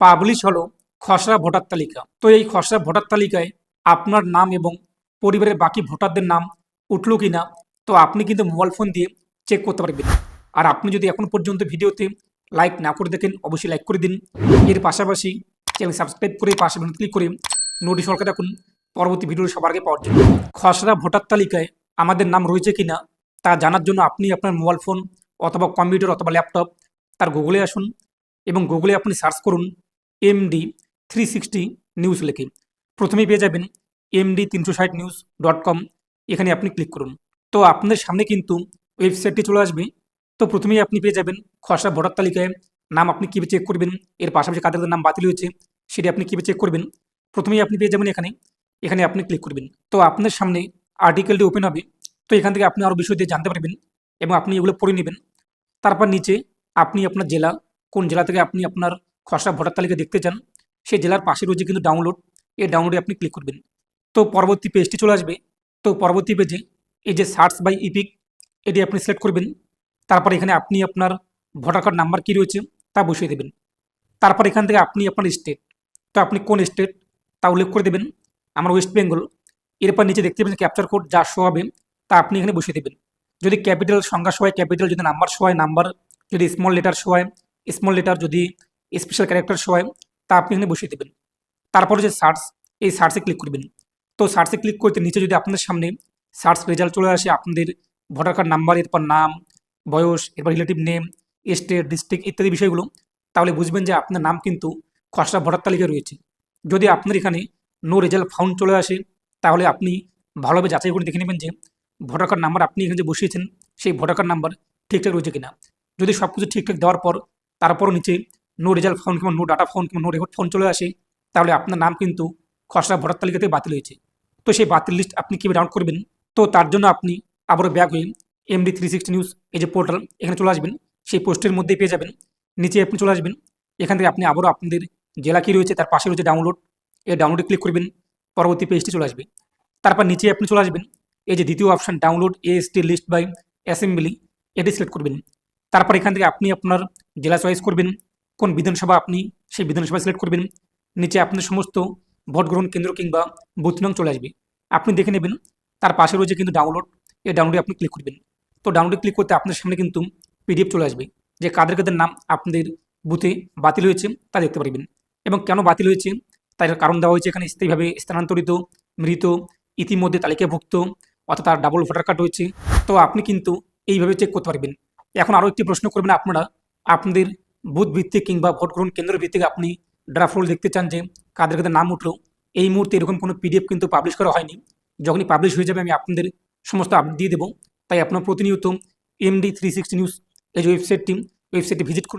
Publish হলো খসড়া voter তালিকা। তো এই খসড়া ভোটার তালিকায় আপনার নাম এবং পরিবারের বাকি ভোটারদের নাম উঠলো কিনা, তো আপনি কিন্তু মোবাইল ফোন দিয়ে চেক করতে পারবেন। আর আপনি যদি এখন পর্যন্ত ভিডিওতে লাইক না করে দেখেন, অবশ্যই লাইক করে দিন। এর পাশাপাশি চ্যানেল সাবস্ক্রাইব করে পাশে বাটন ক্লিক করে নোটিফিকেশন রাখুন পরবর্তী ভিডিও সবার আগে পাওয়ার জন্য। খসড়া ভোটার তালিকায় আমাদের নাম রয়েছে কিনা তা জানার জন্য আপনি আপনার মোবাইল ফোন অথবা কম্পিউটার অথবা ল্যাপটপ তার গুগলে আসুন এবং গুগলে আপনি সার্চ করুন MD360 নিউজ লিখে। প্রথমেই পেয়ে যাবেন MD360news.com। এখানে আপনি ক্লিক করুন। তো আপনাদের সামনে কিন্তু ওয়েবসাইটটি চলে আসবে। তো প্রথমেই আপনি পেয়ে যাবেন খসড়া ভোটার তালিকায় নাম আপনি কীভাবে চেক করবেন, এর পাশাপাশি কাদের নাম বাতিল হয়েছে সেটি আপনি কীভাবে চেক করবেন। প্রথমেই আপনি পেয়ে যাবেন এখানে এখানে আপনি ক্লিক করবেন। তো আপনার সামনে আর্টিকেলটি ওপেন হবে। তো এখান থেকে আপনি আরও বিষয় দিয়ে জানতে পারবেন এবং আপনি এগুলো পড়ে নেবেন। তারপর নিচে আপনি আপনার জেলা, কোন জেলা থেকে আপনি আপনার খসড়া ভোটার তালিকা দেখতে চান সেই জেলার পাশে রয়েছে কিন্তু ডাউনলোড, এই ডাউনলোডে আপনি ক্লিক করবেন। তো পরবর্তী পেজটি চলে আসবে। তো পরবর্তী পেজে এই যে সার্চ বাই ইপিক, এটি আপনি সিলেক্ট করবেন। তারপর এখানে আপনি আপনার ভোটার কার্ড নাম্বার কী রয়েছে তা বসিয়ে দেবেন। তারপর এখান থেকে আপনি আপনার স্টেট, তো আপনি কোন স্টেট তা উল্লেখ করে দেবেন। আমার ওয়েস্ট বেঙ্গল। এরপর নিচে দেখতে পাবেন ক্যাপচার কোড যা শো হবে তা আপনি এখানে বসিয়ে দেবেন। যদি ক্যাপিটাল সংখ্যা শো হয় ক্যাপিটাল, যদি নাম্বার শো হয় নাম্বার, যদি স্মল লেটার শো হয় স্মল লেটার, যদি স্পেশাল ক্যারেক্টার শো হয় তা আপনি এখানে বসিয়ে দেবেন। তারপরে যে সার্চ, এই সার্চে ক্লিক করবেন। তো সার্চে ক্লিক করতে নিচে যদি আপনাদের সামনে সার্চ রেজাল্ট চলে আসে আপনাদের ভোটার কার্ড নাম্বার, এরপর নাম, বয়স, এরপর রিলেটিভ নেম, স্টেট, ডিস্ট্রিক্ট ইত্যাদি বিষয়গুলো, তাহলে বুঝবেন যে আপনার নাম কিন্তু খসড়া ভোটার তালিকায় রয়েছে। যদি আপনার এখানে নো রেজাল্ট ফাউন্ড চলে আসে তাহলে আপনি ভালোভাবে যাচাই করে দেখে নেবেন যে ভোটার কার্ড নাম্বার আপনি এখানে যে বসিয়েছেন সেই ভোটার কার্ড নাম্বার ঠিকঠাক রয়েছে কিনা। যদি সব কিছু ঠিকঠাক দেওয়ার পর তারপরও নিচে নো রেজাল্ট ফাউন্ড কিংবা নো ডাটা ফাউন্ড কিংবা নো রেকর্ড ফাউন্ড চলে আসে তাহলে আপনার নাম কিন্তু খসড়া ভোটার তালিকাতে বাতিল হয়েছে। তো সেই বাতিল লিস্ট আপনি কীভাবে ডাউনলোড করবেন, তো তার জন্য আপনি আবারও ব্যাক হয়ে MD360 নিউজ এই যে পোর্টাল এখানে চলে আসবেন। সেই পোস্টের মধ্যেই পেয়ে যাবেন। নিচে আপনি চলে আসবেন। এখান থেকে আপনি আবারও আপনাদের জেলা কী রয়েছে তার পাশে রয়েছে ডাউনলোড, এই ডাউনলোডে ক্লিক করবেন। পরবর্তী পেজটি চলে আসবে। তারপর নিচে আপনি চলে আসবেন। এই যে দ্বিতীয় option download AST list by assembly, এটি সিলেক্ট করবেন। তারপর এখান থেকে আপনি আপনার জেলা চয়েস করবেন, কোন বিধানসভা আপনি সেই বিধানসভা সিলেক্ট করবেন। নিচে আপনার সমস্ত ভোট গ্রহণ কেন্দ্র কিংবা বুথ নং চলে আসবে, আপনি দেখে নেবেন। তার পাশে রয়েছে কিন্তু ডাউনলোড, এই ডাউনলোডে আপনি ক্লিক করবেন। তো ডাউনলোডে ক্লিক করতে আপনার সামনে কিন্তু PDF চলে আসবে যে কাদের কাদের নাম আপনাদের বুথে বাতিল হয়েছে তা দেখতে পারবেন এবং কেন বাতিল হয়েছে তার কারণ দেওয়া হয়েছে এখানে। স্থায়ীভাবে স্থানান্তরিত, মৃত, ইতিমধ্যে তালিকাভুক্ত, অর্থাৎ তার ডাবল ভোটার কার্ড রয়েছে। তো আপনি কিন্তু এইভাবে চেক করতে পারবেন। এখন আরও একটি প্রশ্ন করবেন আপনারা, আপনাদের বুথ ভিত্তিক কিংবা ভোট গ্রহণ কেন্দ্র ভিত্তিক আপনি ড্রাফট রোল দেখতে চান যে কাদের কাদের নাম উঠলো। এই মুহূর্তে এরকম কোনো PDF কিন্তু পাবলিশ করা হয়নি। যখনই পাবলিশ হয়ে যাবে আমি আপনাদের সমস্ত আপডেট দিয়ে দেবো। তাই আপনার প্রতিনিয়ত MD360 নিউজ এই যে ওয়েবসাইটটি ভিজিট করুন।